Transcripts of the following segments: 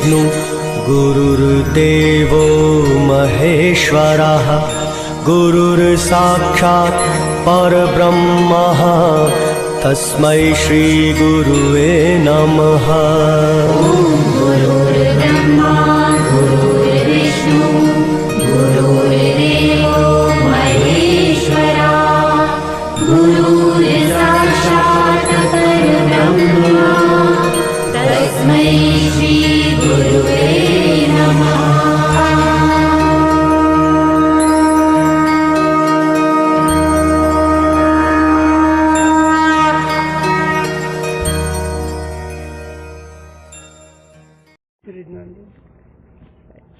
विष्णु गुरुर्देवो महेश्वरः गुरुर्साक्षात् परब्रह्मः तस्मै श्री गुरुवे नमः। गुरुर्ब्रह्मा गुरुर्विष्णु गुरुर्देवो महेश्वरः गुरुर्साक्षात् परब्रह्मा तस्मै श्री गुरुवे नमः।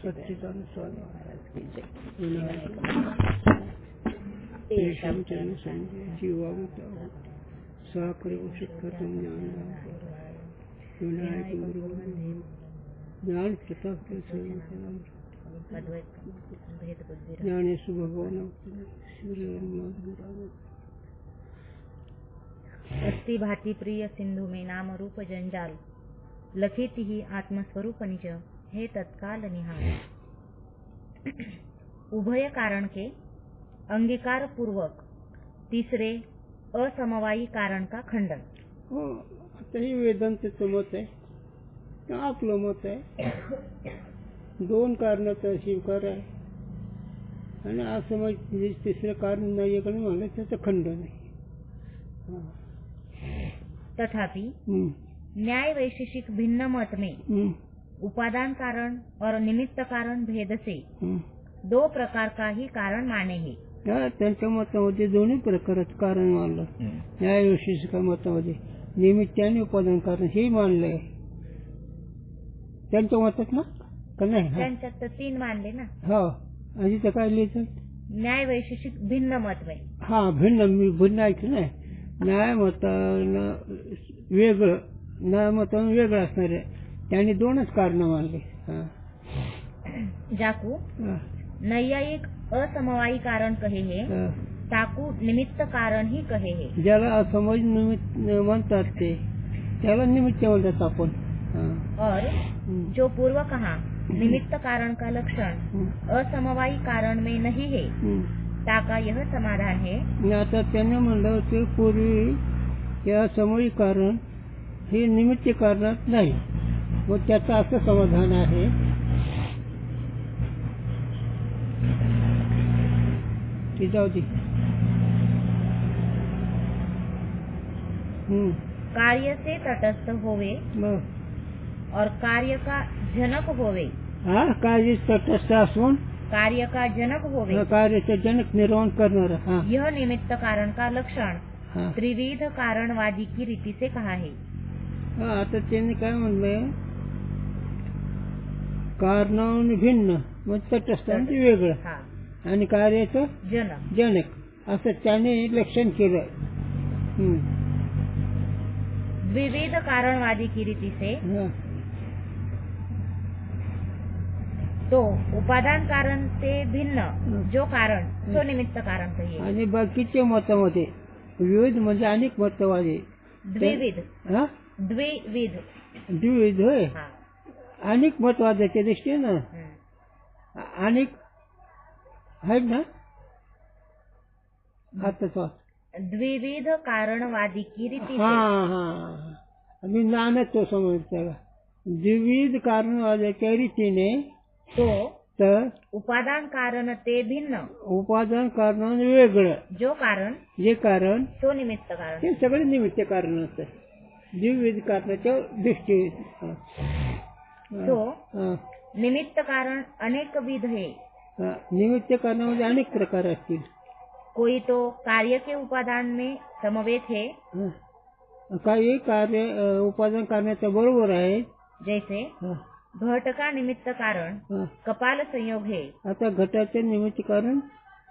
सच्चिदानंद स्वामी महाराज की जय। तेषां चरण संजय जीवावता साकरेव शिक्षकं विनायक गुरु ज्ञान प्रताप के ज्ञानेश भगवान अस्ति भाति प्रिय सिंधु में नाम रूप जंजाल लखिति ही आत्मस्वरूप निज हे तत्काल निहाल। उभय कारण के अंगीकार पूर्वक तीसरे असमवायी कारण का खंडन। आता ही वेदांताचं मत आहे, आपलं मत आहे, दोन कारणाचा स्वीकार आहे आणि असमय तिसरं कारण नाही आहे म्हणलं त्याचं खंडन आहे। तथापि न्याय वैशेषिक भिन्न मत में उपादान कारण और निमित्त कारण भेद से दो प्रकार का ही कारण माने है। त्यांच्या मतामध्ये दोन्ही प्रकारचं कारण मानलं। न्याय वैशेषिक मतामध्ये निमित्त आणि उपादान कारण हे मानलंय त्यांच्या मतात ना का नाही? त्यांच्यात तर तीन मानले ना। हो आणि तर काय लिहितात न्याय वैशेषिक भिन्न मत में। हा भिन्न भिन्न ऐकलं नाही। न्याय मतानं वेगळं न्याय मतानं वेगळं असणार आहे त्यांनी दोनच कारण मानले। जाकू नैयायिक असमवायी कारण कहे है ताकू निमित्त कारण ही कहे है। ज्याला असमय निमित्त म्हणतात ते त्याला निमित्त म्हणतात आपण। और जो पूर्व कहा निमित्त कारण का लक्षण असमवायी कारण में नहीं है ताका यह समाधान है। आता त्यांनी म्हणलं होते पूर्वी या असमयी कारण हे निमित्त कारणात नाही, मग त्याचं असं समाधान आहे की जाऊ दे। कार्य से तटस्थ होवे और कार्य का जनक होवे। कार्य तटस्थ असून कार्य का जनक होवे कार्याचे जनक निर्माण करणारा यह निमित्त कारण का लक्षण त्रिविध कारणवादी की रीति से कहा है। आता त्यांनी काय म्हणलंय कारणावरून भिन्न मग तटस्थ म्हणजे वेगळं आणि कार्याचं जनक असं त्याने लक्षण केलं। विविध कारणवादी की रीति से तो उपादान कारण से भिन्न जो कारण तो निमित्त कारण कहिए। आणि बाकीच्या मतामध्ये विविध म्हणजे अनेक मतवादी द्विविध द्विविध द्विविध होय अनेक मतवादाच्या दृष्टीनं अनेक आहेत ना। आता द्विविध कारणवादी की रीति मी नानक तो समजता द्विविध कारणवादाच्या रीतीने तो तर उपादान कारण ते भिन्न उपादान कारण वेगळं जो कारण जे कारण तो निमित्त कारण ते सगळे निमित्त कारण असतं द्विविध कारणाच्या दृष्टीने। तो निमित्त कारण अनेक विध है। निमित्त कारणामध्ये अनेक प्रकार असतील। कोई तो कार्य के उपादान में समवेत है, काही कार्य उपादान करण्याच्या बरोबर आहे। जैसे घट का निमित्त कारण कपाल संयोग है। आता घटाचे निमित्त कारण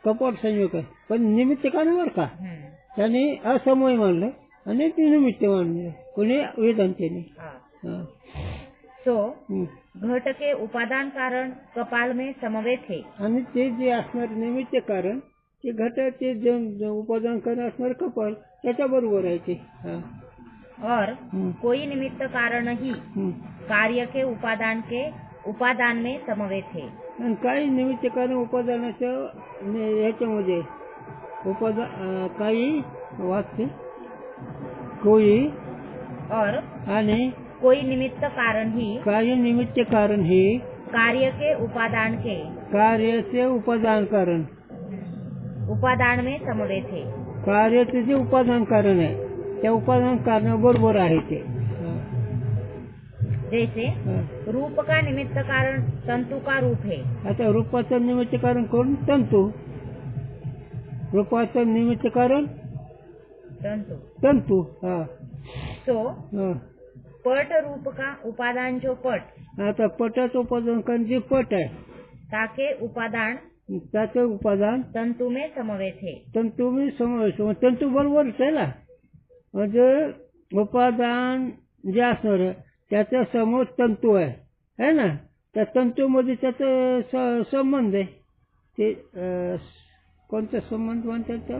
कपाल संयोग आहे, पण निमित्त कारण बर का त्याने असमय मानलं आणि ते निमित्त मानलं कोणी वेदांताने। तो घट के उपादान कारण कपाल में समवेत है आणि ते जे असणार निमित्त कारण ते घटाचे जे उपादान कारण असणार कपाल त्याच्या बरोबर आहे ते। और कोई निमित्त कारण ही कार्य के उपादान में समवेत है. आणि काही निमित्त कारण उपादानाच्या ह्याच्यामध्ये काही वाचते कोई और आणि कोई निमित्त कारण ही काही निमित्त कारण हे कार्य के उपादान कार्याचे उपादान में समवेत है. कार्याचे जे उपादान कारण आहे त्या उपादान कारणाबरोबर आहे ते. जैसे रूप का निमित्त कारण तंतु का रूप है. आता रूपाचं निमित्त कारण कोण? तंतु. रूपाचं निमित्त कारण तंतु. हा. तो पट रूप का उपादान जो पट. आता पटाचं उपादान कारण जे पट आहे त्याचे उपादान तंतु में समवेत है. तंतु में समावेश. तंतु बरोबरच आहे ना. म्हणजे उपादान जे असणार त्याच्या समोर तंतु आहे ना. त्या तंतूमध्ये त्याचा संबंध आहे. ते कोणता संबंध म्हणतात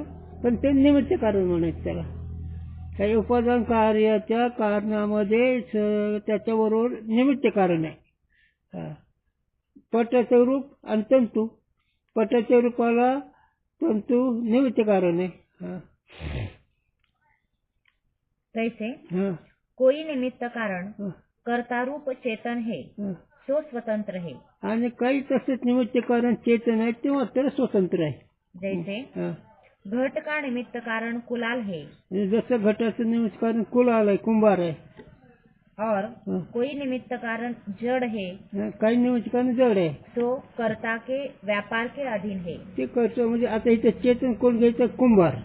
पण ते निमित्त कारण म्हणायचं त्याला. काही उपादान कार्याच्या कारणामध्ये त्याच्याबरोबर निमित्त कारण आहे. पटाचं रूप आणि तंतु. पटाच्या रूपाला तंतु निमित्त कारण आहे. तैसे कोई निमित्त कारण कर्ता रूप चेतन है सो स्वतंत्र है. आणि काही तसेच निमित्त कारण चेतन आहे ते मात्र स्वतंत्र आहे. जैसे घट का निमित्त कारण कुलाल है. जसं घटाचं निमित्त कारण कुलाल आहे, कुंभार आहे. और कोई निमित्त कारण जड़ है. काही निमित्त कारण जड आहे. तो कर्ता के व्यापार के अधीन है. ते करतो म्हणजे आता इथे चेतन कोण घ्यायचं? कुंभार.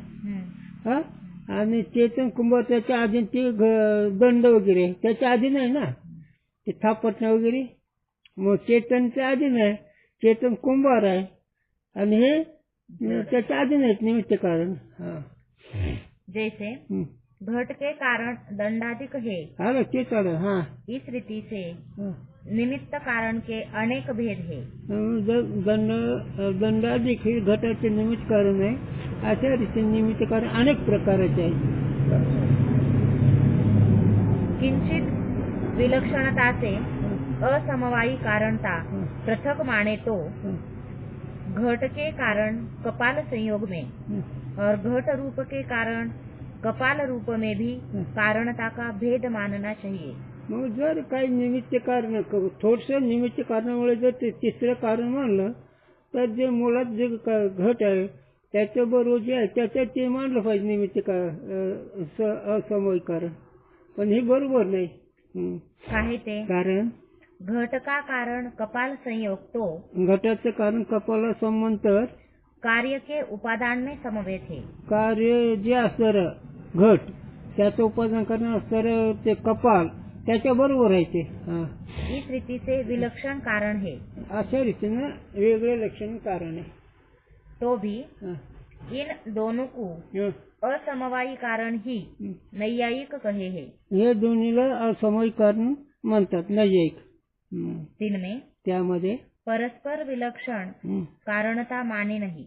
हा. आणि चेतन कुंभार त्याच्या अधीन ते दंड वगैरे त्याच्या अधीन आहे ना. ते थापटणं वगैरे मग चेतनच्या अधीन आहे. चेतन कुंभार आहे आणि हे त्याच्या अधीन आहेत निमित्त कारण. जैसे घट के कारण दंडाधिक है. हाँ ते चालेल. हाँ. इस रीति से निमित्त कारण के अनेक भेद है. दंडाधिक हे घटाचे निमित्त कारण आहे. अशा रीती निमित्त कारण अनेक प्रकारचे आहेत. किंचित विलक्षणता से असमवायी कारणता पृथक माने तो घट के कारण कपाल संयोग में और घट रूप के कारण कपाल रूप में भी कारणता का भेद मानना चाहिए. मग जर काही निमित्त कारण थोडस निमित्त कारणामुळे जर ते तिसरं कारण मानलं तर जे मुळात जे घट आहे त्याच्याबरोबर जे आहे त्याच्यात ते मानलं पाहिजे निमित्त असमवायी कारण. पण हे बरोबर नाही. काहे ते? कारण घट का कारण कपाल संयोग तो घटाचं कारण कपाला संबंध तर कार्य के उपादान में समवेत है. कार्य जे असणार घट त्याचं उपादान करणार असणार ते कपाल त्याच्या बरोबर आहे ते. इस रीति से विलक्षण कारण है. अशा रीतीनं वेगळे लक्षण कारण आहे. तो भी इन दोनों को असमवायी कारण ही नैयायिक कहे है. हे दोन्हीला असमवायी कारण म्हणतात नैयायिक. तिनमें त्यामध्ये परस्पर विलक्षण कारणता माने नाही.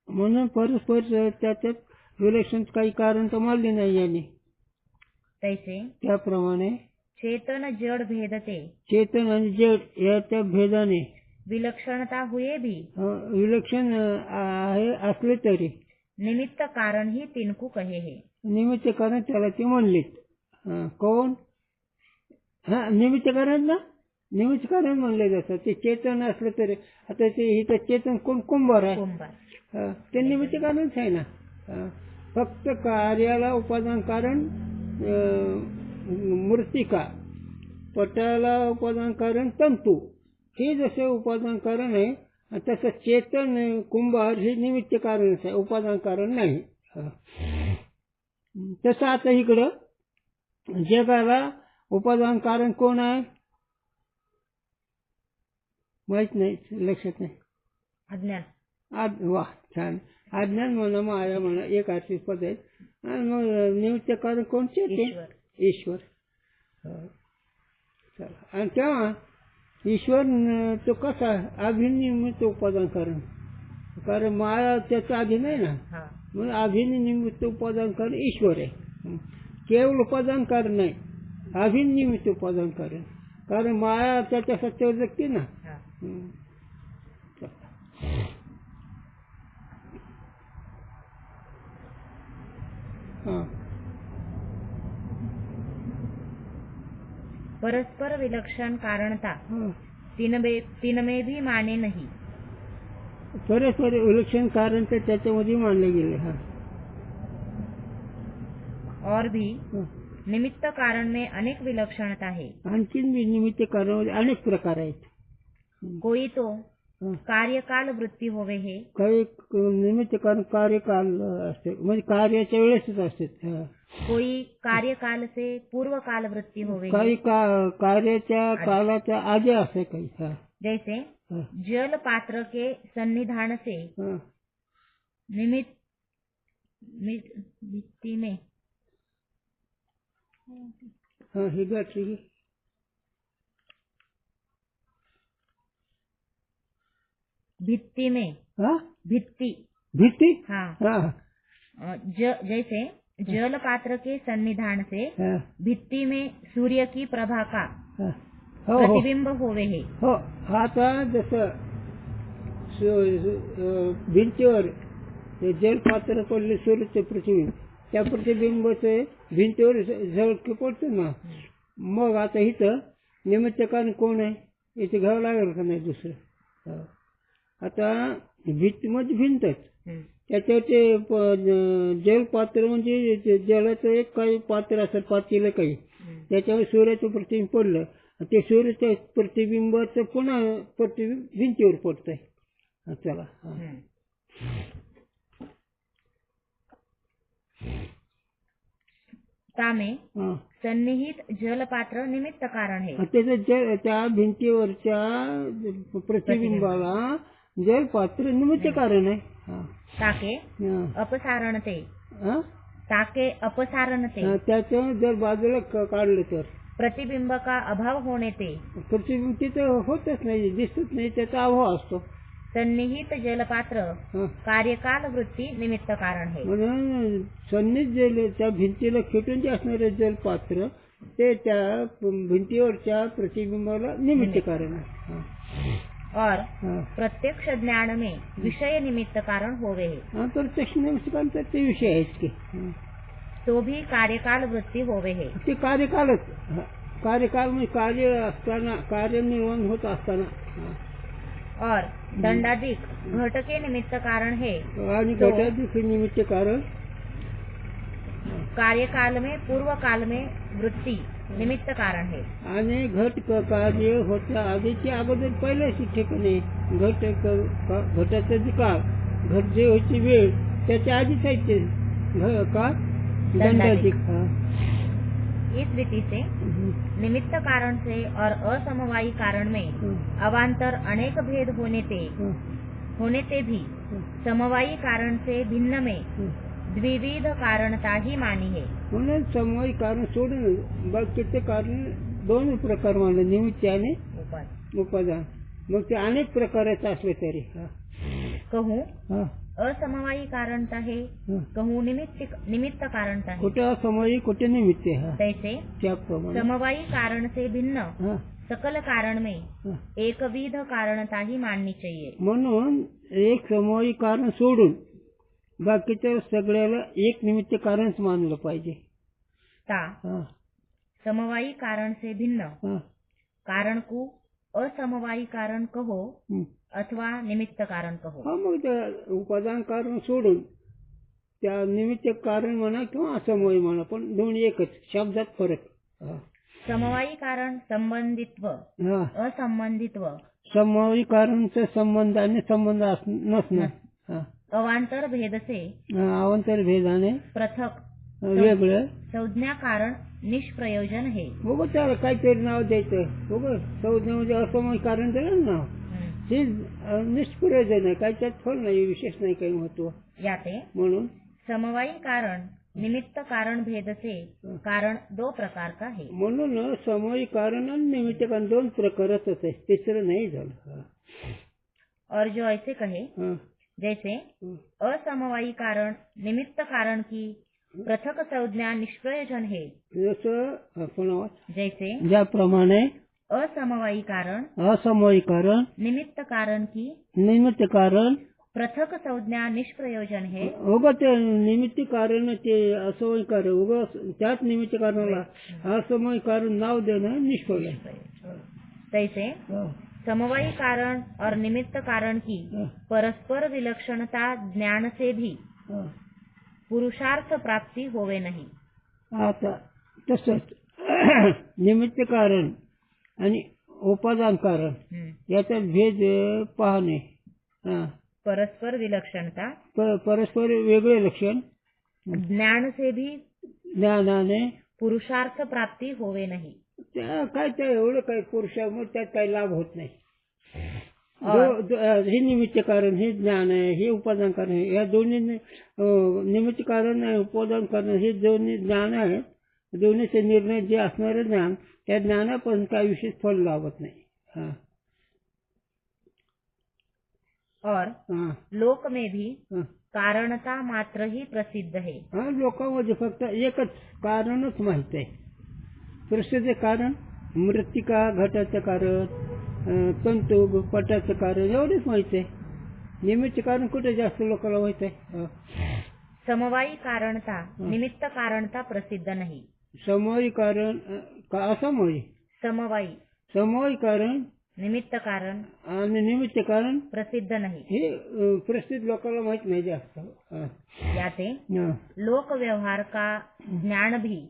म्हणून परस्पर त्याच्यात विलक्षण काही कारण तर मानले नाही याने. तैसे त्याप्रमाणे चेतन जड़ भेदते. चेतन आणि जड याच्या भेदाने विलक्षणता हुए भी विलक्षण आहे असले तरी निमित्त कारण ही तिनको कहे है. निमित्त कारण त्याला ते म्हणलेत. कोण? निमित्त कारण ना. निमित्त कारण म्हणले जातात. ते चेतन असलं तरी आता ते इथं चेतन कोण? कुंभार आहे. ते निमित्त कारणच आहे ना. फक्त कार्याला उपादान कारण मृत्तिका, पटाला उपादान कारण तंतू हे जसे उपादान कारण आहे तसं चेतन कुंभार हे निमित्त कारणच आहे, उपादान कारण नाही. तसं आता इकडं जगाला उपादान कारण कोण आहे माहित नाही, लक्षात नाही. अज्ञान. वा छान. अज्ञान म्हणा, माया म्हणा, एक अर्थीच पद आहेत. आणि मग निमित्त कारण कोणते? ईश्वर. आणि तेव्हा ईश्वर तो कसा अभिनिमित्त उपादान कारण माया त्याचा अधीन आहे ना. म्हणून अभिनिमित्त उपादान कारण ईश्वर आहे. केवळ उपादान कारण नाही, अभिन्न निमित्त उपादान कारण. कारण माया त्याच्या सत्यावर जगते ना. हा. हा. परस्पर विलक्षण कारणता हा. तिनमे भी माने नहीं. परस्पर विलक्षण कारण तर त्याच्यामध्ये मानले गेले. हा. और भी हा. निमित्त कारण में अनेक विलक्षणता है. आणखीन निमित्त कारणामध्ये अनेक प्रकार आहेत. कोई तो हा. कार्यकाल वृत्ती होवे है. काही निमित्त कारण कार्यकाल असते, म्हणजे कार्याच्या वेळेसच असते. हा. कोई कार्यकाल से पूर्व काल वृत्ती होवे काही है. कार्याच्या कालाच्या आधी असते काही. हा. जैसे हा. जल पात्र के सन्निधान से हा. भित्ति में हा. हे गाठी घे. भित्ति में हा. भित्ति. भीती. हाँ. हा. जैसे जल पात्र के सन्निधान से हा. भित्ति में सूर्य की प्रभा का हा. हो हो प्रतिबिंब होवे है. हो. आता जसं भिंतीवर जलपात्र पडले सूर्याचे प्रतिबिंब, त्या प्रतिबिंबाचे भिंतीवर झळके पडतो ना. मग आता इथं निमित्त कारण कोण आहे, इथे घ्यावं लागेल का नाही दुसरं. हा. आता भिंत भिंतच, त्याच्यावर ते जलपात्र म्हणजे जलाचं एक काही पात्र असेल, पातेलं काही, त्याच्यावर सूर्याचं प्रतिबिंब पडलं, ते सूर्याच्या प्रतिबिंबाचं पुन्हा प्रतिबिंब भिंतीवर पडतंय. चला. तामे सन्निहित जलपात्र निमित्त कारण है. त्याचं त्या भिंतीवरच्या प्रतिबिंबाला जलपात्र निमित्त कारण आहे. ताके अपसारणते. त्याचं जर बाजूला काढलं तर प्रतिबिंब का अभाव होणे ते. प्रतिबिंब तिथं होतच नाही, दिसत नाही, त्याचा अभाव असतो. सन्निहित जलपात्र कार्यकाल वृत्ती निमित्त कारण है. म्हणून सन्निहित त्या भिंतीला खेटून जे असणारे जलपात्र ते त्या भिंतीवरच्या प्रतिबिंबाला निमित्त कारण आहे. और प्रत्यक्ष ज्ञान में विषय निमित्त कारण होवे है. प्रत्यक्ष निमित्त कारण तर ते विषय आहेत की, तो भी कार्यकाल वृत्ती होवे है. ते कार्यकालच. कार्यकाल म्हणजे कार्य असताना, कार्य निर्माण होत असताना. और दंडाधिक घटके निमित्त कारण है. आणि घटाधिक निमित्त कारण कार्यकाल में पूर्व काल में वृत्ती निमित्त कारण है. आणि घट कार्य होत्या आधीची अगोदर पहिल्याच ठिकाणी घटाचा जे काळ, घट जे होती वेळ त्याच्या आधीच आहे ते का दंडाधिक. इस रीति से निमित्त कारण से और असमवायी कारण में अवान्तर अनेक भेद होने ते भी समवायी कारण से भिन्न में द्विविध कारणता ही मानी है. म्हणून समवायी कारण सोडून बाकीचे कारण दोन प्रकार मानले, निमित्त आणि उपादान. मग ते अनेक प्रकारचे असले तरी कहूँ असमवायी कारणता है, कहूँ निमित्त कारणता है. कुठे असमवायी कुठे निमित्त है. तैसे समवायी कारण से भिन्न सकल कारण में एकविध कारणता ही माननी चाहिए. म्हणून एक समवायी कारण सोडून बाकीच्या सगळ्याला एक निमित्त कारणच मानलं पाहिजे. समवायी कारण से भिन्न कारण को असमवायी कारण कहो अथवा निमित्त कारण कहो. मग त्या उपादान कारण सोडून त्या निमित्त कारण म्हणा किंवा असमवायी म्हणा, पण दोन्ही एकच, शब्दात फरक. समवायी कारण संबंधित्व, असंबंधित्व. समवायी कारणचा संबंध आणि संबंध नसणं. अवांतर भेद से अवांतर भेदाने पृथक वेगळं संज्ञा कारण निष्प्रयोजन है. बघ त्याला काहीतरी नाव द्यायचं. बघ संज्ञा म्हणजे असमवायी कारण दिलं नाव, हे निष्प्रयोजन आहे, काही त्यात फल नाही, विशेष नाही, काही महत्व. याते म्हणून समवायी कारण निमित्त कारण भेद से कारण दो प्रकार का है. म्हणून समवायी कारण आणि निमित्त कारण दोन प्रकारच आहे, तिसरं नाही झालं. और जो ऐसे कहे जैसे असमवायी कारण निमित्त कारण की पृथक संज्ञा निष्प्रयोजन है। जसं आपण जैसे ज्याप्रमाणे असमवायी कारण असमवायी कारण निमित्त कारण की निमित्त कारण पृथक संज्ञा निष्प्रयोजन है। उगा ते निमित्त कारण ते असमवायी कारण उगा त्याच निमित्त कारणाला असमवायी कारण नाव देणं निष्फळ आहे. तैसे समवायी कारण और निमित्त कारण की परस्पर विलक्षणता ज्ञान से भी पुरुषार्थ प्राप्ति होवे नहीं। आता तसंच निमित्त कारण आणि उपादान कारण याचा भेद पाहणे. परस्पर विलक्षणता परस्पर वेगळे लक्षण ज्ञान से भी ज्ञानाने पुरुषार्थ प्राप्ति होवे नहीं। त्या काय त्या एवढं काही पुरुषामध्ये त्यात काही लाभ होत नाही. हे निमित्त कारण हे ज्ञान आहे, हे उपादान कारण आहे. या दोन्ही निमित्त कारण आहे उपादान कारण हे दोन्ही ज्ञान आहे. दोन्हीचे निर्णय जे असणारे ज्ञान त्या ज्ञानापासून काही विशेष फल लाभत नाही. और लोक में भी कारणता मात्र ही प्रसिद्ध है. लोकांमध्ये फक्त एकच कारणच माहित आहे. प्रसिद्ध कारण मृत्तिका घटाचं कारण, तंतू पटाचं कारण एवढेच माहित आहे. निमित्त कारण कुठे जास्त लोकांना माहित आहे. समवायी कारणता निमित्त कारणता प्रसिद्ध नहीं. समवायी कारण असमवायी समवायी कारण निमित्त कारण आणि निमित्त कारण प्रसिद्ध नहीं. हे प्रसिद्ध लोकांना माहित नाही जास्त. याते लोक व्यवहार का ज्ञान भी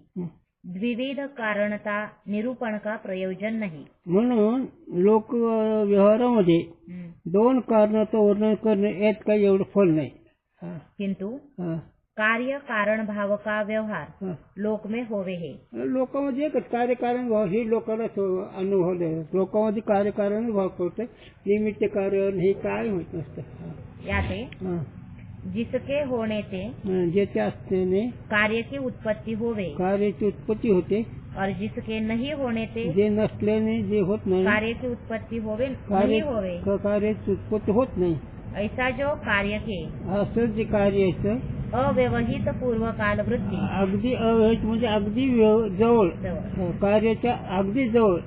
द्विविध कारणता निरूपण का प्रयोजन नहीं. म्हणून लोक व्यवहारामध्ये दोन कारणाचं वर्णन करणे यात काही एवढं फल नाही. किंतु कार्य कारण भाव का व्यवहार लोक में होवे है. लोकांमध्ये एकच कार्य कारण भाव हे लोकांना अनुभव आहे. लोकांमध्ये कार्य कारण भाव करते. निमित्त कारण हे काय माहित नसतं. याते जिसके होने से ज्याच्या असल्याने कार्य की उत्पत्ति होवे कार्याची उत्पत्ती होते. और जिसके नहीं होने से जे नसल्याने जे होत नाही कार्य की उत्पत्ति होवे नहीं होवे. कार्याची उत्पत्ती होत नाही. ऐसा जो कार्य के असं जे कार्य अव्यवहित पूर्वकाल वृत्ती अगदी अव्यवहित म्हणजे अगदी जवळ कार्याच्या अगदी जवळ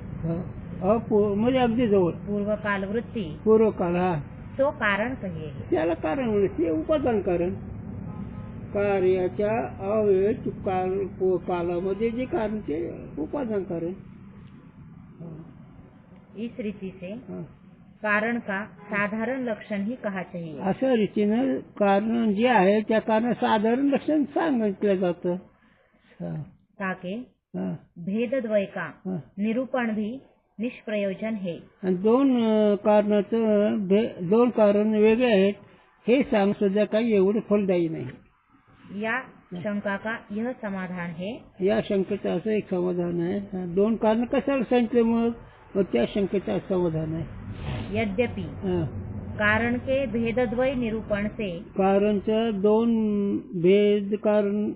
म्हणजे अगदी जवळ पूर्वकाल वृत्ती पूर्वकाल तो कारण कहिए. त्याला कारण म्हणजे उपादान कारण. कार्याच्या अव्यवहित कालामध्ये जे कारण ते उपादान कारण. इस रीति से कारण का साधारण लक्षण ही कहा चाहिए. अशा रीतीनं कारण जे आहे त्या कारण साधारण लक्षण सांगितलं जातं. ताकि भेदद्वय का निरूपण भी निष्प्रयोजन है. दोन कारण वेगळे आहेत हे सांग सुद्धा काही एवढे फलदायी नाही. या शंका का यह समाधान है. या शंकेचं असं एक समाधान आहे. दोन कारण कशाला सांगितले मग त्या शंकेचं समाधान आहे. यद्यपि कारण के भेदद्वय निरूपण से कारणचं दोन भेद कारण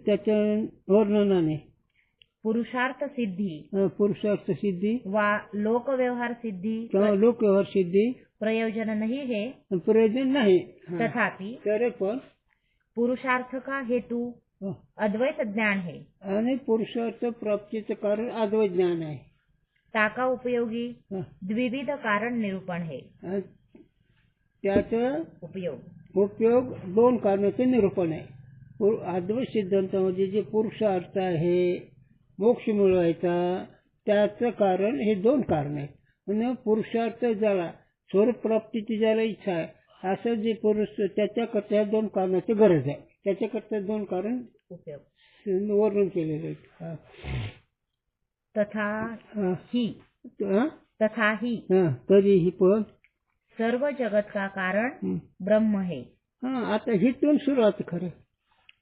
त्याच्या वर्णनाने पुरुषार्थ सिद्धी वा लोक व्यवहार सिद्धी प्रयोजन नहीं है. प्रयोजन नाही. तथापि तरी पण पुरुषार्थ का हेतु अद्वैत ज्ञान है आणि पुरुषार्थ प्राप्तीचं कारण अद्वैत ज्ञान आहे. ताका उपयोगी द्विविध कारण निरूपण है. त्याचा उपयोग दोन कारणाचे निरूपण आहे. अद्वैत सिद्धांतामध्ये जे पुरुषार्थ आहे मोक्ष मिळवायचा त्याचं कारण हे दोन कारण आहेत. म्हणजे पुरुषार्थ ज्याला स्वरूप प्राप्तीची ज्याला इच्छा आहे असं जे पुरुष त्याच्याकरता दोन कारणाची गरज आहे. त्याच्याकरता दोन कारण वर्णन केलेले आहेत. तरीही पण सर्व जगत का कारण ब्रह्म है. आता हिथून सुरुवात खरं.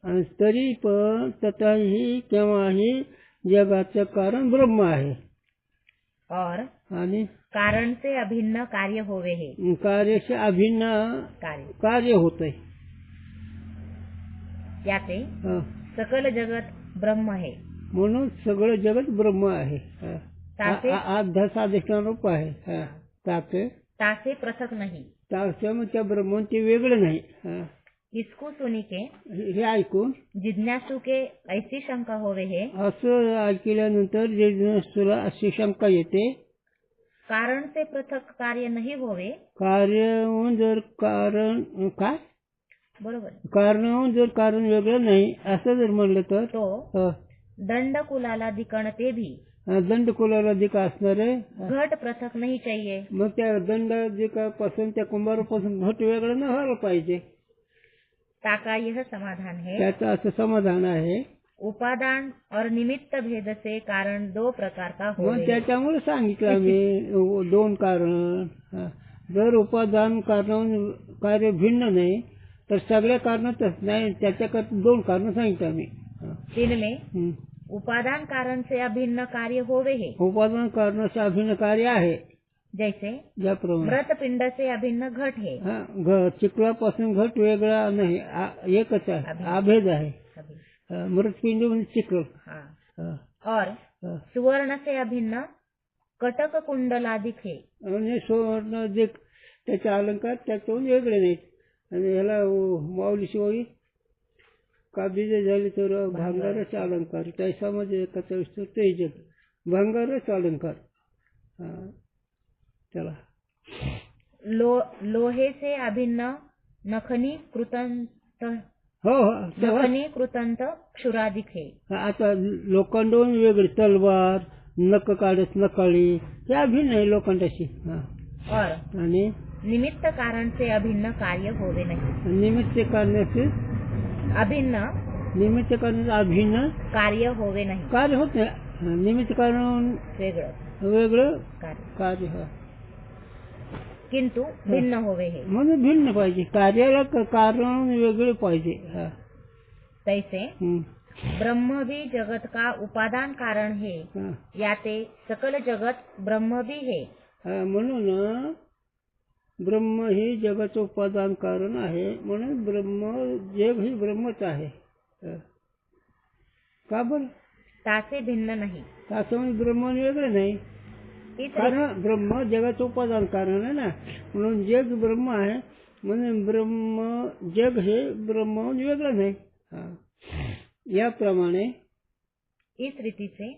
आणि तरी पण तथाही केव्हाही जगाचं कारण ब्रह्म आहे. और आणि कारण से अभिन्न कार्य होवे है. कार्याचे अभिन्न कार्य होते. याते सकल जगत ब्रह्म है. म्हणून सगळं जगत ब्रह्म आहे. आध्यासाधिष्ठानरूप आहे. तासे पृथक नाही. तासे मग त्या ब्रह्म ते वेगळं नाही. इसको सुनी के हे ऐकून जिज्ञासू के ऐसी शंका होवे हे असं ऐकल्यानंतर जिज्ञासूला अशी शंका येते, कारण से पृथक कार्य नहीं होवे. कार्यहून जर कारण काय बरोबर. कारणाहून जर कारण वेगळं नाही असं जर म्हणलं तर तो दंड कुलाला दिकणते भी दंडकुलाला अधिक असणारे घट पृथक नहीं चाहिए. मग त्या दंडाधिकापासून त्या कुंभारापासून घट वेगळं न व्हायला पाहिजे. ताका यह समाधान है. त्याचं असं समाधान आहे. उपादान और निमित्त भेद से कारण दो प्रकार का मग होवे. त्याच्यामुळे सांगितलं आम्ही दोन कारण. जर उपादान कारण कार्य भिन्न नाही तर सगळ्या कारणातच नाही, त्याच्याकरता दोन कारण सांगितलं आम्ही. इनमें उपादान कारण से अभिन्न कार्य होवे है. उपादान कारणाचे अभिन्न कार्य आहे. जैसे ज्याप्रमाणे मृत पिंड से अभिन्न घट है. चिखलापासून घट वेगळा नाही, एकच आहे, अभेद आहे. मृतपिंड म्हणजे चिखल. हाँ. और सुवर्ण से अभिन्न कटक कुंडलादिक है. म्हणजे सुवर्ण जे त्याचे अलंकार त्याच्याहून वेगळे नाहीत. आणि ह्याला माऊलीशिवाय काबीज झाली तर भांगारच अलंकार, त्याच्यामध्ये एकाचा विस्तार तेज भांगारच अलंकार. त्याला लोहे से अभिन्न नखनी कृतंत. हो नखनी कृतंत क्षुरादिक है. आता लोखंडहून वेगळी तलवार, नख काढत नकाळी, हे अभिन्न आहे लोखंडाशी. और आणि निमित्त कारण से अभिन्न कार्य होवे नहीं. निमित्त कारणाचे अभिन्न निमित्त कारण अभिन्न कार्य होवे नहीं. कार्य होत नाही. निमित्त कारण वेगळं वेगळं कार्य कार्य किंतु भिन्न होवे है. म्हणून भिन्न पाहिजे. कार्याला कारण वेगळे पाहिजे. तैसे ब्रह्म भी जगत का उपादान कारण है. याते सकल जगत ब्रह्म भी है. म्हणून ब्रह्म ही जगाचं उपादान कारण आहे. म्हणून ब्रह्म जग ही ब्रह्मच आहे. का बरं? तासे भिन्न नाही. असं म्हणजे ब्रह्म वेगळं नाही, कारण ब्रह्म जगाचं उपादान कारण आहे ना. म्हणून जग ब्रह्म आहे, म्हणून ब्रह्म जग हे ब्रह्म वेगळं नाही. याप्रमाणे इस रीति से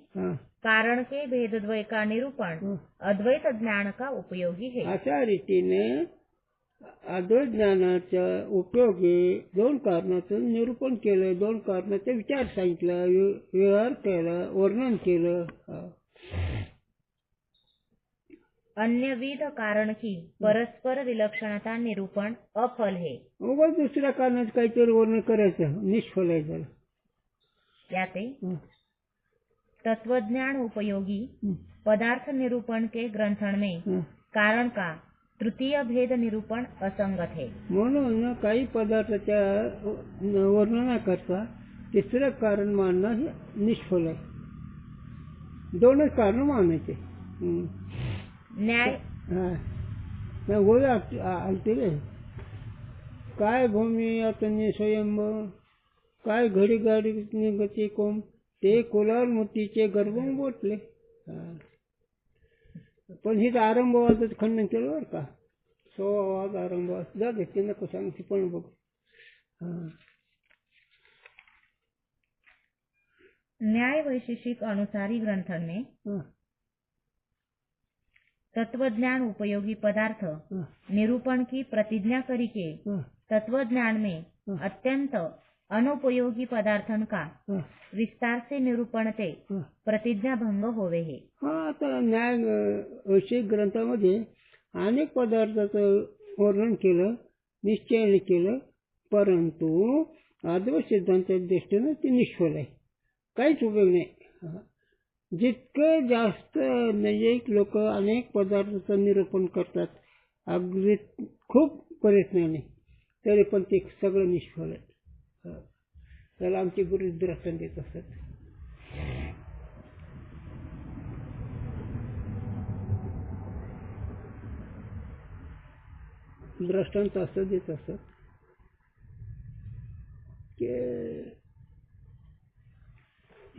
कारण के भेदद्वय का निरूपण अद्वैत ज्ञान का उपयोगी है. अशा रीतीने अद्वैत ज्ञानाच्या उपयोगी दोन कारणाचं निरूपण केलं, दोन कारणाचा विचार सांगितला, व्यवहार केला, वर्णन केलं. अन्यविध कारण की परस्पर विलक्षणता निरूपण अफल है. उगाच दुसऱ्या कारणाचं काहीतरी वर्णन करायचं निष्फळ आहे. झालं याते तत्वज्ञान उपयोगी पदार्थ निरूपण के ग्रंथन में कारण का तृतीय भेद निरूपण असंगत है. म्हणून काही पदार्थाच्या वर्णनाकरता तिसरं कारण मानणं हे निष्फळ आहे. दोनच कारण मानायचे. न्याय गोळी आलते रे. काय भूमी आता स्वयंभ, काय घडी गाडी निगती कोंब, ते कुलाल मोतीचे गर्भम बोटले. पण हिचं आरंभवाचं खंडन केलं बरं का. आवाज आरंभवाद जा ते नको सांगते पण बघ. न्याय वैशेषिक अनुसारी ग्रंथन में तत्वज्ञान उपयोगी पदार्थ निरूपण की प्रतिज्ञा करी के तत्वज्ञान में अत्यंत अनुपयोगी पदार्थन का विस्तार से निरूपण ते प्रतिज्ञा भंग होवे है. आता न्याय वैशेषिक ग्रंथामध्ये अनेक पदार्थाचं वर्णन केलं, निश्चयाने केलं, परंतु अद्वैत सिद्धांताच्या दृष्टीनं ते निष्फळ आहे. काहीच उपयोग नाही. जितकं जास्त नैयायिक लोक अनेक पदार्थाचं निरूपण करतात अगदी खूप प्रयत्नाने, तरी पण ते सगळं निष्फळ आहे. त्याला आमचे गुरु दर्शन देत असतात. दृष्टांत असं देत असत की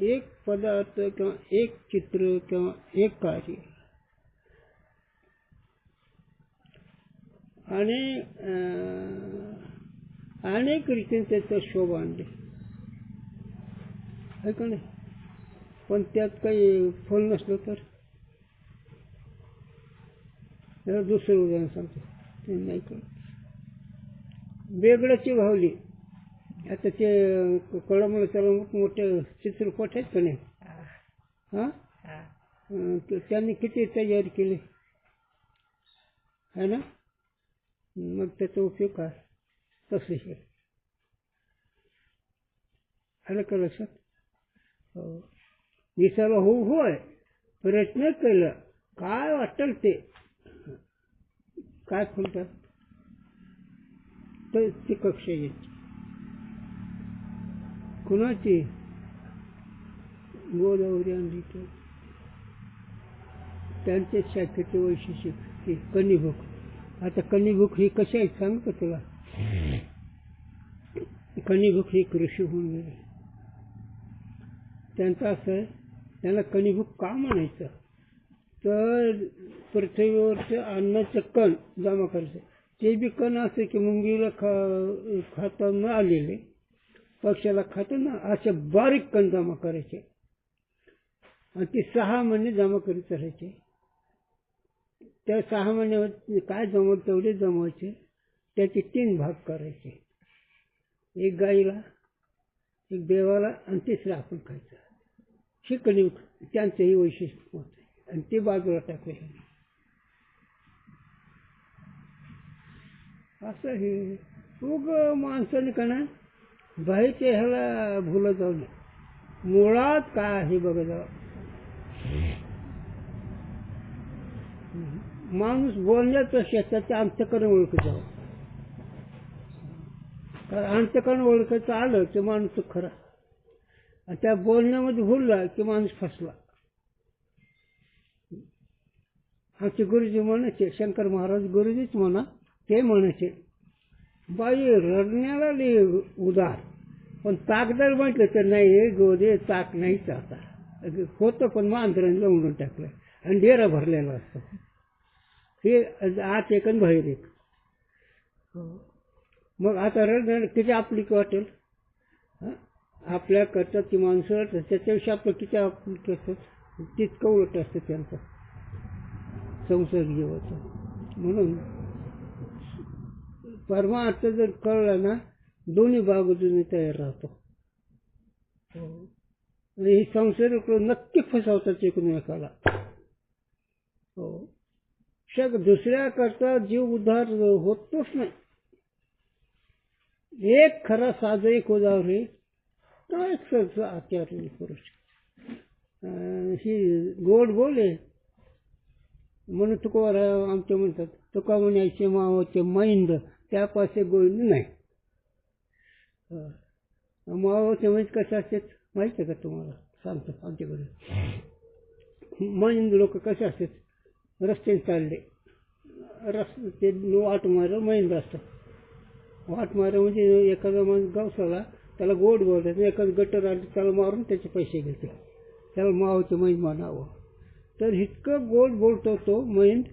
एक पदार्थ किंवा एक चित्र किंवा एक कार्य आणि अनेक रीतीने त्याचं शोभा आणले आहे का नाही. पण त्यात काही फल नसलं तर त्याला दुसरं उदाहरण सांगतो. ते नाही कळत. वेगळ्याची भावली. आता ते कळमला त्याला मोठे चित्रपट आहेत का नाही. हां त्यांनी किती तयारी केली है ना. मग त्याचा उपयोग काय. तसे हे आलं का लक्षात. दिसायला होय प्रयत्न केलं काय वाटेल ते काय फुलतात तर ती कक्षा येते. कुणाची गोदावरी आणली तर त्यांच्या शाखेचे वैशिष्ट्य ती कणीभूक. आता कणीभूक ही कशी आहे सांगतो तुला. कणीभूक ही कृषी होऊन गेली. त्यांचं असं आहे त्यांना कणीभूक का म्हणायचं तर पृथ्वीवरचं अन्नाचं कण जमा करायचं. ते बी कण असं की मुंगीला खाता न आलेले पक्षाला खाताना असे बारीक कण जमा करायचे आणि ते 6 महिने जमा करीत राहायचे. त्या 6 महिन्यावर काय जमवलं तेवढे जमवायचे. त्याचे 3 भाग करायचे. एक गाईला एक देवाला आणि तिसरं आपण खायचं. हे कणिक त्यांचंही वैशिष्ट्य होतं आणि ते बाजूला टाकले. असं हे उग माणसाने का ना बाहेरच्या ह्याला भुलत जाऊ नये. मुळात काय आहे बघा जावं. माणूस बोलण्याचं त्याचं अंतःकरण ओळखत जावं. कारण अंतःकरण ओळखायचं आलं की माणूस खरा आणि त्या बोलण्यामध्ये भुलला की माणूस फसला. आमचे गुरुजी म्हणायचे शंकर महाराज गुरुजीच म्हणा ते म्हणायचे बाई रडण्याला लई उदार पण ताकदार म्हटलं तर नाही गोदे ताक नाहीच. आता होतं पण मांजरांनी लावून टाकलं आणि डेरा भरलेला असतो. हे आत एक आणि बाहेर एक. मग आता रडणं किती आपली वाटेल. आपल्या करतात ती माणसं त्याच्याविषयी आपलं किती आपली करतात तितकं उलट असतं त्यांचं संसार जीवाचं. म्हणून परमार्थ जर कळला ना दोन्ही बाजूने तयार राहतो. ही संसारिक नक्की फसवतात एकमेकाला. दुसऱ्या करता जीव उद्धार होतोच नाही. एक खरा साधं एक उदाहरण काय आचार्य पुरुष ही गोड बोले म्हणून तुकोबार आमचे म्हणतात तुका म्हणायचे मावाचे मैंद त्यापासे गोविंद नाही. मावाचे म्हणजे कसे असतात माहिती आहे का तुम्हाला सांगतो. आमच्याकडे मैंद लोक कसे असतात रस्त्याने चालले ते वाट मारं मैंद असतात. वाट मारं म्हणजे एखादा माणूस गावसाला त्याला गोड बोलतात. एखादं गटर आले त्याला मारून त्याचे पैसे घेते त्याला मावाचे मैंद म्हणावं. तर इतकं गोड बोलतो तो मैंद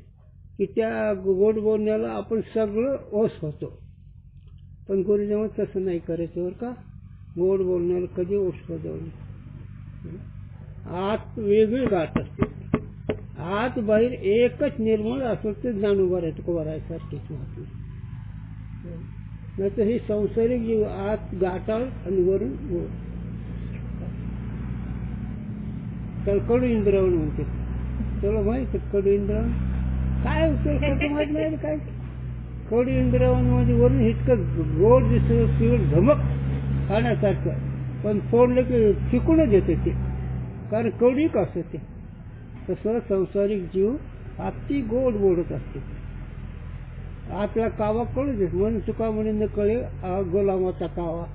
की त्या गोड बोलण्याला आपण सगळं ओस होतो. पण गुरुजेव्हा तसं नाही करायचं बरं का. गोड बोलण्याला कधी ओस होतो. आत वेगळी गाठ असते. आत बाहेर एकच निर्मळ असं ते ज्ञानोबा आहे तुकोबा रायसारखेच महात्मा. नाही तर हे संसारिक जीव आत गाठाळ आणि वरून गोड. त्याला कडू इंद्रावण म्हणते. तुला माहिती कडू इंद्रावण काय होतं माहित नाही काय. कडू इंद्रावण म्हणजे वरून इतकं गोड दिसतं पिवळ धमक खाण्यासारखं पण फोडलं की फिकूनच येते ते कारण कडूक असतं ते. तसं संसारिक जीव अति गोड बोलत असते. आपला कावा कळू देत म्हणून तुका म्हणे न कळे गोलामाचा कावा.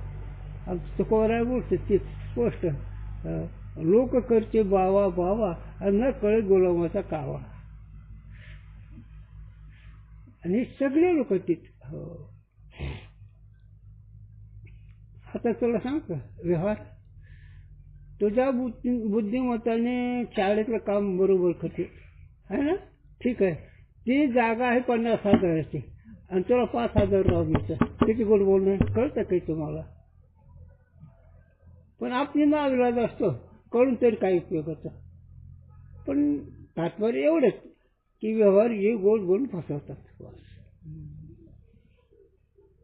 तुकोबराय बोलते ते स्पष्ट लोक करते बावा बावा आणि न कळे गोलामाचा कावा. आणि सगळे लोक तिथ. आता तुला सांगतो व्यवहार तुझ्या बुद्धिमत्ताने शाळेतलं काम बरोबर करते आहे ना ठीक आहे. ती जागा आहे 50,000ची आणि तुला 5,000 राहू द्यायचं. किती गोड बोलणं कळतं काही तुम्हाला? पण आपली नाविलाज असतो, कळून तरी काही उपयोगाचा. पण तात्पर्य एवढंच की व्यवहार हे गोड बोलून फसवतात.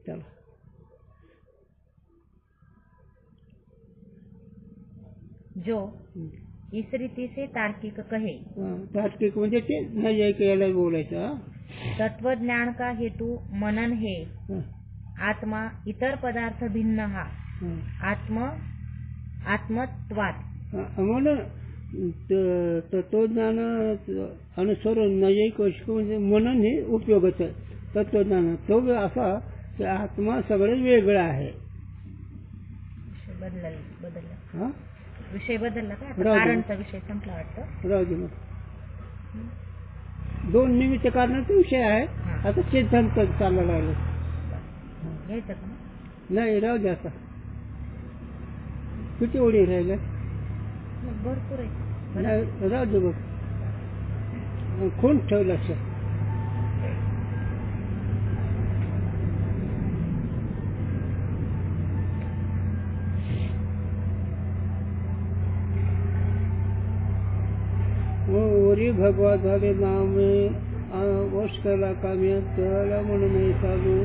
चला, जो इस रीति से तार्किक कहे, तार्किक म्हणजे ते नैयायिक याला बोलायचं. हा? तत्वज्ञान का हेतु मनन है, हा. आत्मा इतर पदार्थ भिन्न हा, हा. आत्मत्वात. म्हणून तत्वज्ञान अनुसरून नैयायिक म्हणजे मनन हे उपयोगाचं आहे. तत्वज्ञान तो असा की आत्मा सगळं वेगळं आहे. बदलला हा? विषय बदलला का? राहू दे. कारणचा विषय संपला वाटतं. राहू दे मग. 2 निमित्त कारणाचा विषय आहे. आता सिद्धांत चालला लागलो. घ्यायचं का? नाही, राहू दे. आता किती ओळी राहिल्या? भरपूर आहे. नाही, राहू दे बघ. खून ठेवलं असं. वरी भगवा झाले नामे वश केला काम्या त्याला म्हणून नाही चालू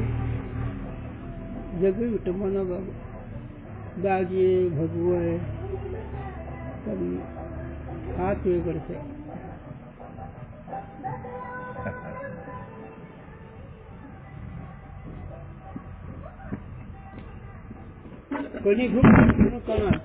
जग विटमना बाबा दागे भगवय पण हात वेगळंच आहे. कोणी खूप कणार